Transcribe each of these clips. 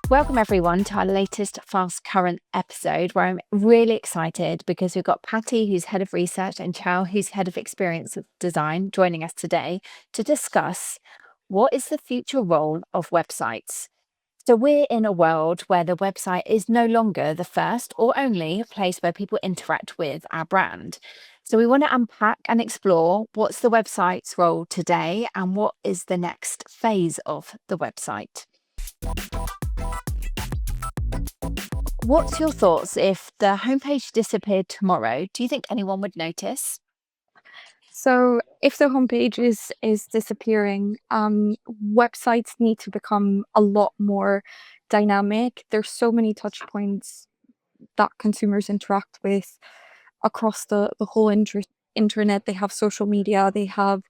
Welcome, everyone, to our latest Fast Current episode, where I'm really excited because we've got Patty, who's head of research, and Chow, who's head of experience design, joining us today to discuss what is the future role of websites. So, we're in a world where the website is no longer the first or only place where people interact with our brand. So, we want to unpack and explore what's the website's role today and what is the next phase of the website. What's your thoughts if the homepage disappeared tomorrow? Do you think anyone would notice? So if the homepage is disappearing, websites need to become a lot more dynamic. There's so many touch points that consumers interact with across the whole internet. They have social media, they have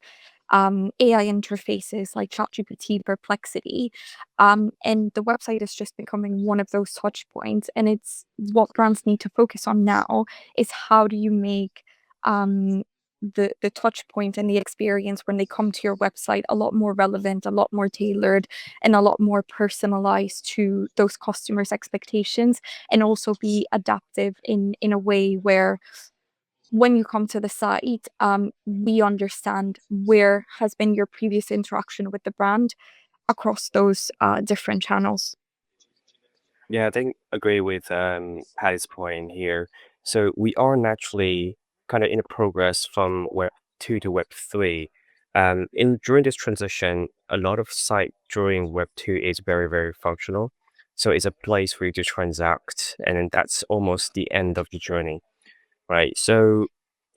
AI interfaces like ChatGPT, Perplexity, and the website is just becoming one of those touch points. And it's what brands need to focus on now is how do you make um, the touch point and the experience when they come to your website a lot more relevant, a lot more tailored, and a lot more personalized to those customers' expectations, and also be adaptive in a way where when you come to the site, we understand where has been your previous interaction with the brand across those different channels. Yeah, I think agree with Patty's point here. So we are naturally kind of in a progress from Web 2 to Web 3. In during this transition, a lot of site during Web 2 is very, very functional. So it's a place for you to transact, and then that's almost the end of the journey, right? So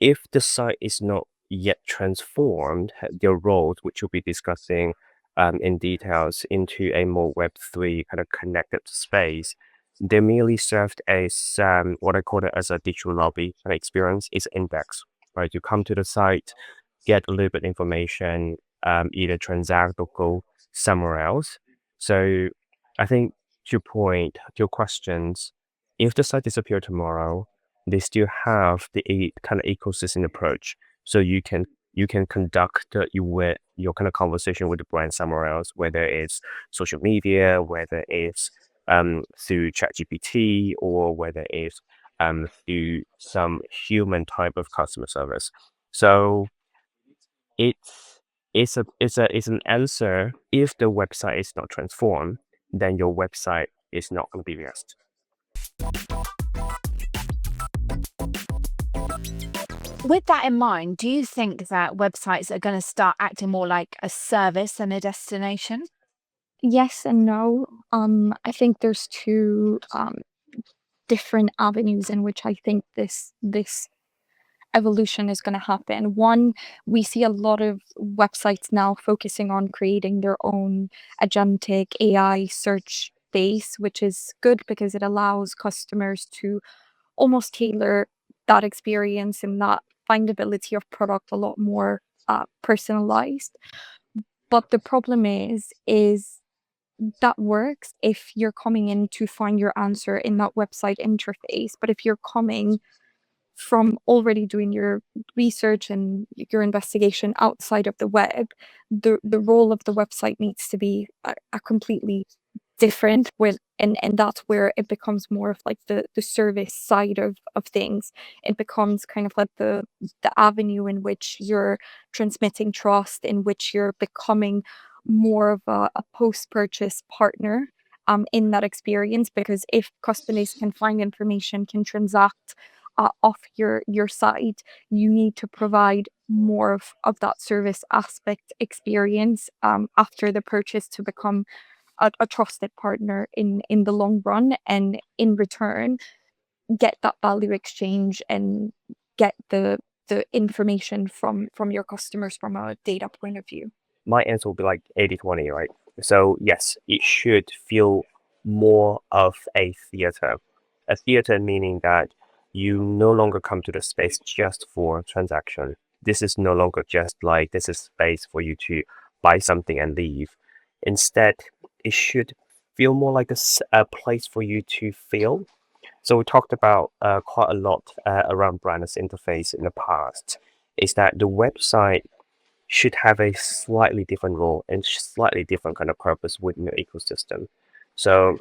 if the site is not yet transformed, their roles, which we'll be discussing in details, into a more Web3 kind of connected space, they merely served as what I call it as a digital lobby kind of experience. Is index, right? You come to the site, get a little bit information, either transact or go somewhere else. So I think to your point, to your questions, if the site disappear tomorrow, they still have the kind of ecosystem approach. So you can conduct your kind of conversation with the brand somewhere else, whether it's social media, whether it's through ChatGPT, or whether it's through some human type of customer service. So it's it's an answer. If the website is not transformed, then your website is not going to be best. With that in mind, do you think that websites are going to start acting more like a service than a destination? Yes and no. I think there's two different avenues in which I think this evolution is going to happen. One, we see a lot of websites now focusing on creating their own agentic AI search base, which is good because it allows customers to almost tailor that experience and that findability of product a lot more personalized. But the problem is that works if you're coming in to find your answer in that website interface. But if you're coming from already doing your research and your investigation outside of the web, the role of the website needs to be a completely different with and that's where it becomes more of like the service side of things. It becomes kind of like the avenue in which you're transmitting trust, in which you're becoming more of a post-purchase partner in that experience, because if customers can find information, can transact off your site, you need to provide more of that service aspect experience after the purchase to become a trusted partner in the long run, and in return get that value exchange and get the information from your customers from a data point of view. My answer will be like 80/20, right? So yes, it should feel more of a theater. A theater meaning that you no longer come to the space just for transaction. This is no longer just like this is space for you to buy something and leave. Instead, it should feel more like a place for you to feel. So we talked about quite a lot around brand as interface in the past. Is that the website should have a slightly different role and slightly different kind of purpose within your ecosystem. So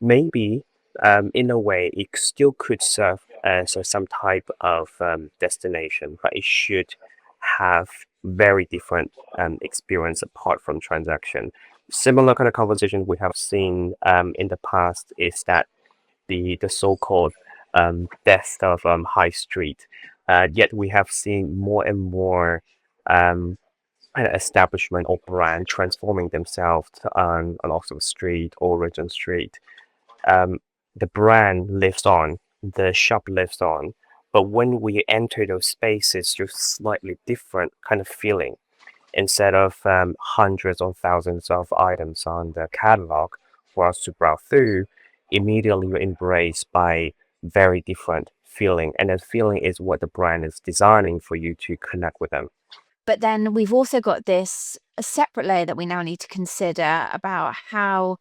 Maybe in a way it still could serve as some type of destination, but it should have very different experience apart from transaction. Similar kind of conversation we have seen in the past is that the so-called death of high street. Yet we have seen more and more um, kind of establishment or brand transforming themselves on Oxford Street or Regent Street. um, the brand lives on, the shop lives on. But when we enter those spaces, there's slightly different kind of feeling. Instead of hundreds or thousands of items on the catalog for us to browse through, immediately you're embraced by very different feeling. And that feeling is what the brand is designing for you to connect with them. But then we've also got this a separate layer that we now need to consider about how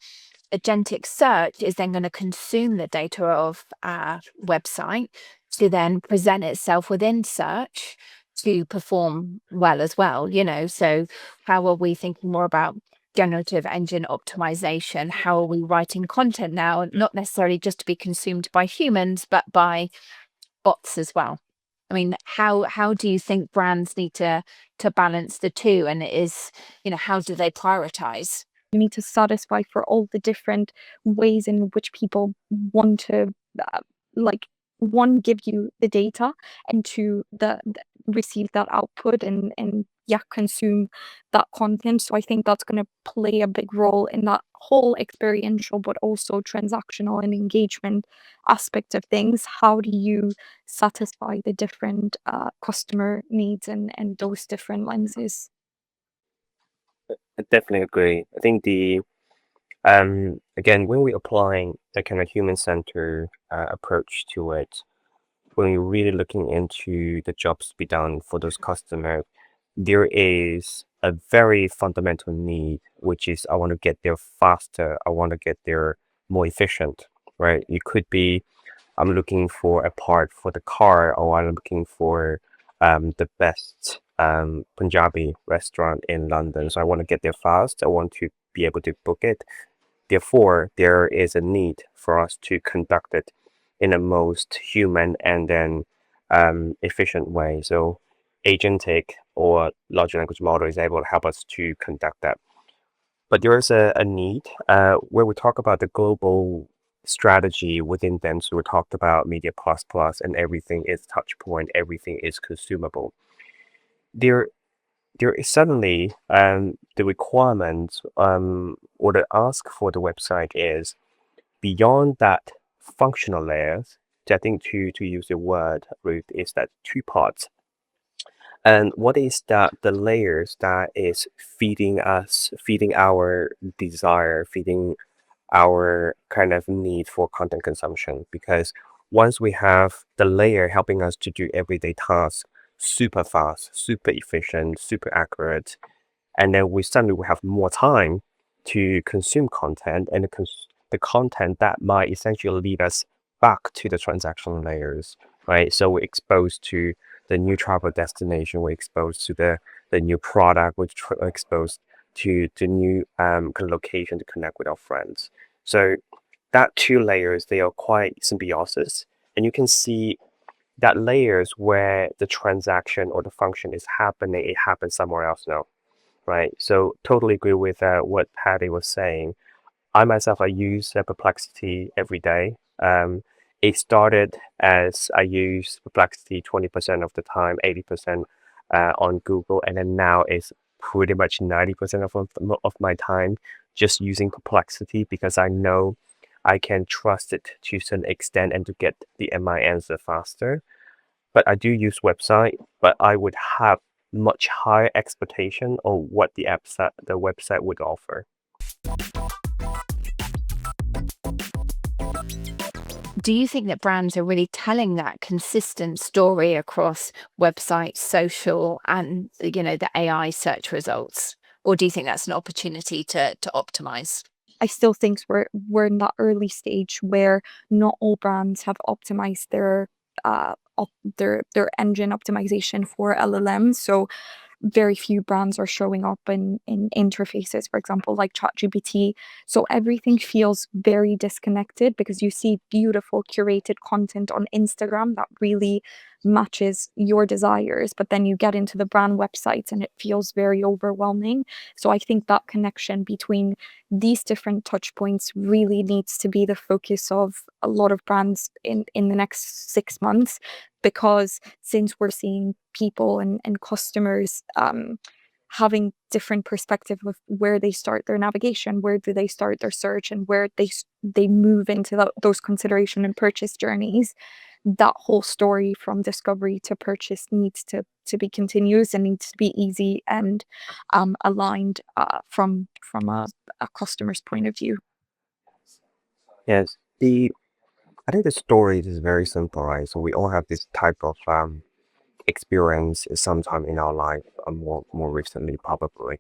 agentic search is then going to consume the data of our website to then present itself within search to perform well as well, So, how are we thinking more about generative engine optimization? How are we writing content now, not necessarily just to be consumed by humans, but by bots as well? I mean, how do you think brands need to balance the two? And how do they prioritize? You need to satisfy for all the different ways in which people want to, uh, like, one, give you the data, and two, the receive that output, and yeah, consume that content. So I think that's going to play a big role in that whole experiential but also transactional and engagement aspect of things. How do you satisfy the different customer needs and those different lenses? I definitely agree. I think the again, when we're applying a kind of human-centered approach to it, when you're really looking into the jobs to be done for those customers, there is a very fundamental need, which is I want to get there faster. I want to get there more efficient, right? It could be I'm looking for a part for the car, or I'm looking for the best Punjabi restaurant in London. So I want to get there fast. I want to be able to book it. Therefore, there is a need for us to conduct it in a most human and then efficient way. So, agentic or large language model is able to help us to conduct that. But there is a need where we talk about the global strategy within them. So we talked about Media Plus Plus, and everything is touch point, everything is consumable. There there is suddenly the requirement or the ask for the website is beyond that functional layers. I think to use the word, Ruth, is that two parts. And what is that the layers that is feeding us, feeding our desire, feeding our kind of need for content consumption? Because once we have the layer helping us to do everyday tasks super fast, super efficient, super accurate, and then we suddenly will have more time to consume content, and the content that might essentially lead us back to the transaction layers, right? So we're exposed to the new travel destination, we're exposed to the new product, we're exposed to the new kind of location to connect with our friends. So that two layers, they are quite symbiosis, and you can see that layers where the transaction or the function is happening, it happens somewhere else now, right? So totally agree with what Patty was saying. I myself, I use Perplexity every day. It started as I use Perplexity 20% of the time, 80% on Google, and then now it's pretty much 90% of my time just using Perplexity because I know I can trust it to some extent and to get my answer faster. But I do use website, but I would have much higher expectation on what the website would offer. Do you think that brands are really telling that consistent story across websites, social, and the AI search results? Or do you think that's an opportunity to optimize? I still think we're in that early stage where not all brands have optimized their engine optimization for LLMs. So very few brands are showing up in interfaces, for example, like ChatGPT. So everything feels very disconnected because you see beautiful curated content on Instagram that really matches your desires, but then you get into the brand websites and it feels very overwhelming. So I think that connection between these different touch points really needs to be the focus of a lot of brands in the next 6 months, because since we're seeing people and customers having different perspective of where they start their navigation, where do they start their search, and where they move into those consideration and purchase journeys, that whole story from discovery to purchase needs to be continuous and needs to be easy and aligned from a customer's point of view. Yes, the I think the story is very simple, right? So we all have this type of experience sometime in our life, more recently probably,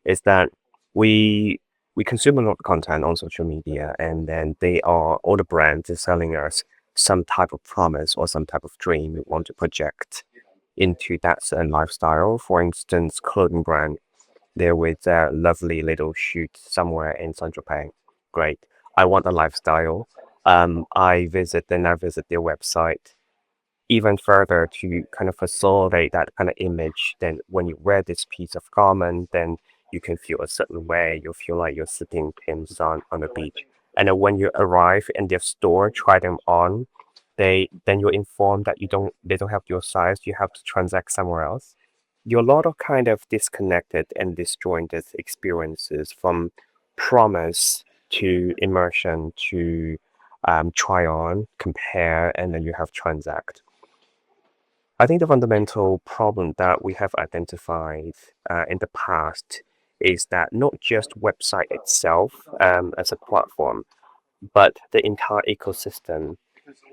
is that we we consume a lot of content on social media, and then they are all the brands is selling us some type of promise or some type of dream we want to project into that certain lifestyle. For instance, clothing brand, there with a lovely little shoot somewhere in Central Bank. Great. I want a lifestyle. Then I visit their website even further to kind of facilitate that kind of image. Then when you wear this piece of garment, then you can feel a certain way. You feel like you're sitting in sun on the beach. And then when you arrive in their store, try them on, then you're informed that they don't have your size. You have to transact somewhere else. You're a lot of kind of disconnected and disjointed experiences from promise to immersion to try on, compare, and then you have transact. I think the fundamental problem that we have identified in the past is that not just website itself as a platform, but the entire ecosystem.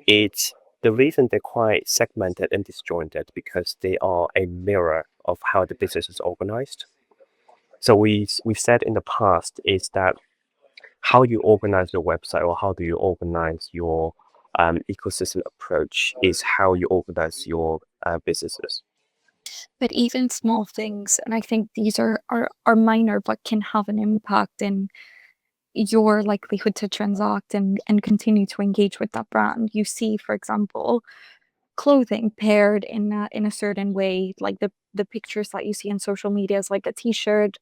It's the reason they're quite segmented and disjointed because they are a mirror of how the business is organized. So we've said in the past is that how you organize your website or how do you organize your ecosystem approach is how you organize your businesses. But even small things, and I think these are minor but can have an impact in your likelihood to transact and continue to engage with that brand. You see, for example, clothing paired in a certain way, like the pictures that you see in social media is like a t-shirt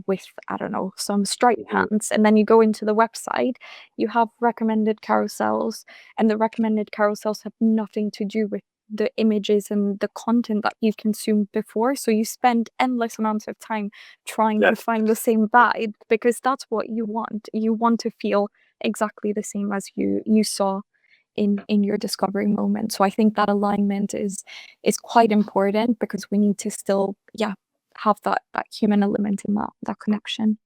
with, I don't know, some striped Mhm. pants, and then you go into the website, you have recommended carousels, and the recommended carousels have nothing to do with the images and the content that you've consumed before. So you spend endless amounts of time trying to Yes. find the same vibe because that's what you want. You want to feel exactly the same as you saw in your discovery moment. So I think that alignment is quite important because we need to still, yeah, have that human element in that connection.